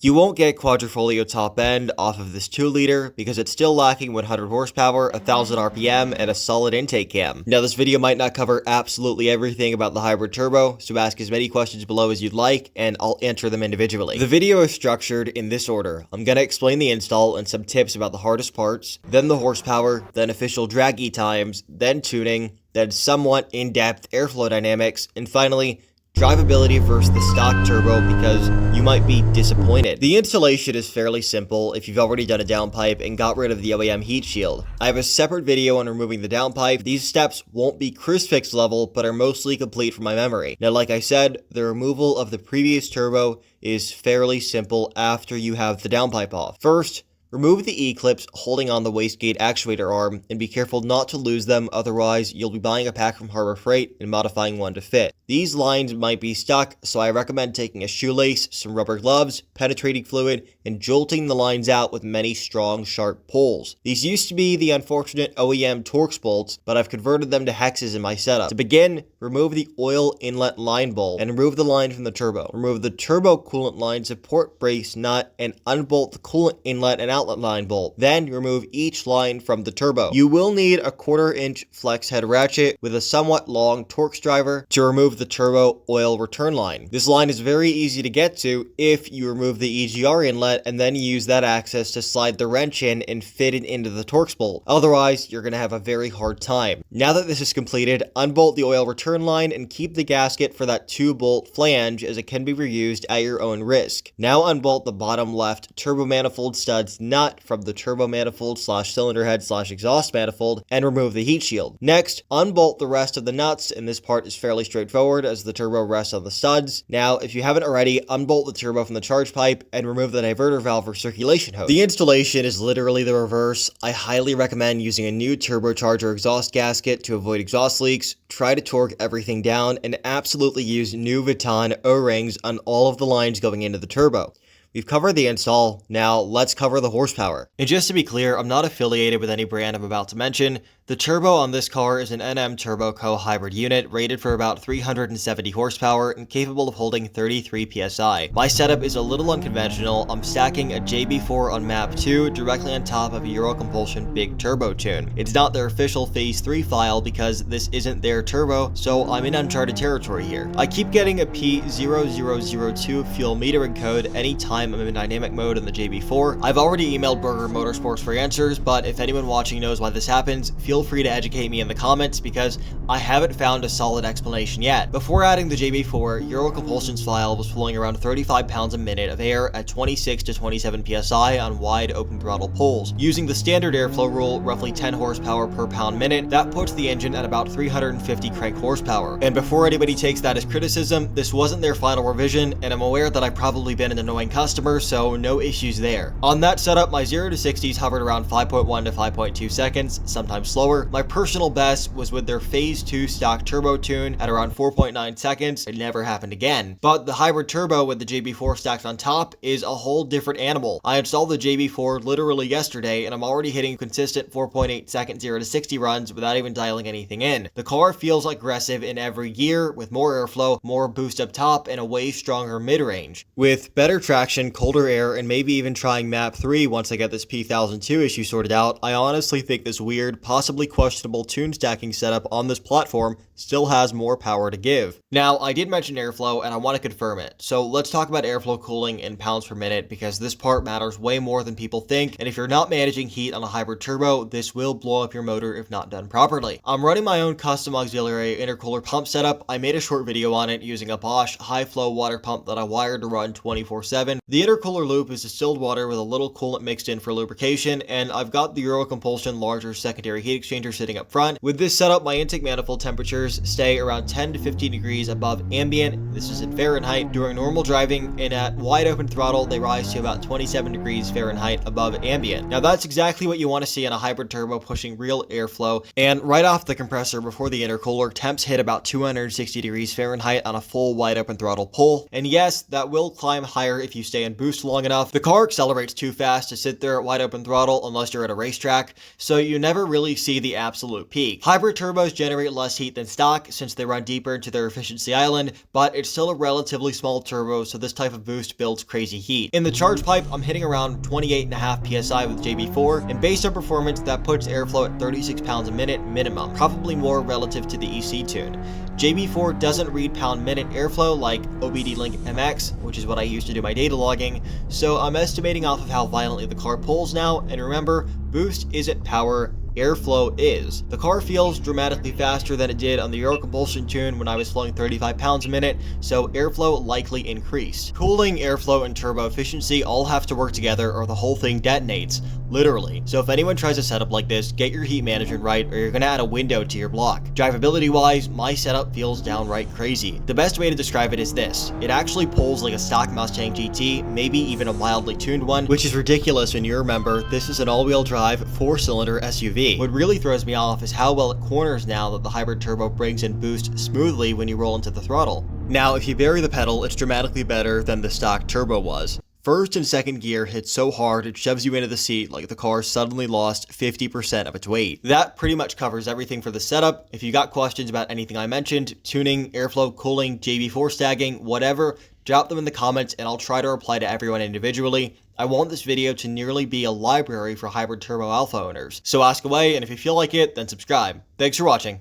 You won't get quadrifolio top end off of this 2-liter because it's still lacking 100 horsepower, 1000 RPM, and a solid intake cam. Now this video might not cover absolutely everything about the hybrid turbo, so ask as many questions below as you'd like, and I'll answer them individually. The video is structured in this order. I'm gonna explain the install and some tips about the hardest parts, then the horsepower, then official DRAGY times, then tuning, then somewhat in-depth airflow dynamics, and finally, drivability versus the stock turbo because you might be disappointed. The installation is fairly simple if you've already done a downpipe and got rid of the OEM heat shield. I have a separate video on removing the downpipe. These steps won't be cruise fix level, but are mostly complete from my memory. Now, like I said, the removal of the previous turbo is fairly simple after you have the downpipe off. First, remove the E-clips holding on the wastegate actuator arm and be careful not to lose them, otherwise you'll be buying a pack from Harbor Freight and modifying one to fit. These lines might be stuck, so I recommend taking a shoelace, some rubber gloves, penetrating fluid, and jolting the lines out with many strong, sharp pulls. These used to be the unfortunate OEM Torx bolts, but I've converted them to hexes in my setup. To begin, remove the oil inlet line bolt and remove the line from the turbo. Remove the turbo coolant line support brace nut and unbolt the coolant inlet and outlet line bolt. Then remove each line from the turbo. You will need a 1/4 inch flex head ratchet with a somewhat long Torx driver to remove the turbo oil return line. This line is very easy to get to if you remove the EGR inlet and then use that access to slide the wrench in and fit it into the Torx bolt. Otherwise, you're going to have a very hard time. Now that this is completed, unbolt the oil return line and keep the gasket for that 2-bolt flange as it can be reused at your own risk. Now unbolt the bottom left turbo manifold studs nut from the turbo manifold / cylinder head / exhaust manifold and remove the heat shield. Next, unbolt the rest of the nuts, and this part is fairly straightforward as the turbo rests on the studs. Now, if you haven't already, unbolt the turbo from the charge pipe and remove the diverter valve or circulation hose. The installation is literally the reverse. I highly recommend using a new turbocharger exhaust gasket to avoid exhaust leaks. Try to torque everything down and absolutely use new Vuitton O-rings on all of the lines going into the turbo. We've covered the install, now let's cover the horsepower. And just to be clear, I'm not affiliated with any brand I'm about to mention. The turbo on this car is an NM Turbo Co hybrid unit rated for about 370 horsepower and capable of holding 33 psi. My setup is a little unconventional. I'm stacking a JB4 on map 2 directly on top of a Eurocompulsion big turbo tune. It's not their official phase 3 file because this isn't their turbo, so I'm in uncharted territory here. I keep getting a P0002 fuel metering code anytime I'm in dynamic mode in the JB4. I've already emailed Burger Motorsports for answers, but if anyone watching knows why this happens, feel free to educate me in the comments because I haven't found a solid explanation yet. Before adding the JB4, Eurocompulsion's file was flowing around 35 pounds a minute of air at 26 to 27 psi on wide open throttle pulls. Using the standard airflow rule, roughly 10 horsepower per pound minute, that puts the engine at about 350 crank horsepower. And before anybody takes that as criticism, this wasn't their final revision, and I'm aware that I've probably been an annoying customer, so no issues there. On that setup, my 0 to 60s hovered around 5.1 to 5.2 seconds, sometimes slower. My personal best was with their phase 2 stock turbo tune at around 4.9 seconds. It never happened again. But the hybrid turbo with the JB4 stacked on top is a whole different animal. I installed the JB4 literally yesterday and I'm already hitting consistent 4.8 second 0 to 60 runs without even dialing anything in. The car feels aggressive in every gear with more airflow, more boost up top, and a way stronger mid-range. With better traction, colder air, and maybe even trying map 3 once I get this P1002 issue sorted out, I honestly think this weird, possibly questionable tune stacking setup on this platform still has more power to give. Now, I did mention airflow and I want to confirm it. So let's talk about airflow cooling in pounds per minute because this part matters way more than people think. And if you're not managing heat on a hybrid turbo, this will blow up your motor if not done properly. I'm running my own custom auxiliary intercooler pump setup. I made a short video on it using a Bosch high flow water pump that I wired to run 24/7. The intercooler loop is distilled water with a little coolant mixed in for lubrication, and I've got the Eurocompulsion larger secondary heat exchanger sitting up front. With this setup, my intake manifold temperatures stay around 10 to 15 degrees above ambient. This is in Fahrenheit. During normal driving and at wide open throttle, they rise to about 27 degrees Fahrenheit above ambient. Now that's exactly what you want to see on a hybrid turbo pushing real airflow, and right off the compressor before the intercooler, temps hit about 260 degrees Fahrenheit on a full wide open throttle pull. And yes, that will climb higher if you stay stay in boost long enough. The car accelerates too fast to sit there at wide open throttle unless you're at a racetrack, so you never really see the absolute peak. Hybrid turbos generate less heat than stock since they run deeper into their efficiency island, but it's still a relatively small turbo, so this type of boost builds crazy heat. In the charge pipe, I'm hitting around 28.5 psi with JB4, and based on performance, that puts airflow at 36 pounds a minute minimum, probably more relative to the EC tune. JB4 doesn't read pound-minute airflow like OBD-Link MX, which is what I use to do my data logging, so I'm estimating off of how violently the car pulls now, and remember, boost isn't power, airflow is. The car feels dramatically faster than it did on the Euro Compulsion tune when I was flowing 35 pounds a minute, so airflow likely increased. Cooling, airflow, and turbo efficiency all have to work together or the whole thing detonates, literally. So if anyone tries a setup like this, get your heat management right or you're gonna add a window to your block. Drivability wise, my setup feels downright crazy. The best way to describe it is this: it actually pulls like a stock Mustang GT, maybe even a mildly tuned one, which is ridiculous when you remember this is an all-wheel drive 4-cylinder SUV. What really throws me off is how well it corners now that the hybrid turbo brings in boost smoothly when you roll into the throttle. Now, if you bury the pedal, it's dramatically better than the stock turbo was. First and second gear hit so hard it shoves you into the seat like the car suddenly lost 50% of its weight. That pretty much covers everything for the setup. If you got questions about anything I mentioned, tuning, airflow, cooling, JB4 stacking, whatever, drop them in the comments and I'll try to reply to everyone individually. I want this video to nearly be a library for hybrid turbo alpha owners. So ask away, and if you feel like it, then subscribe. Thanks for watching.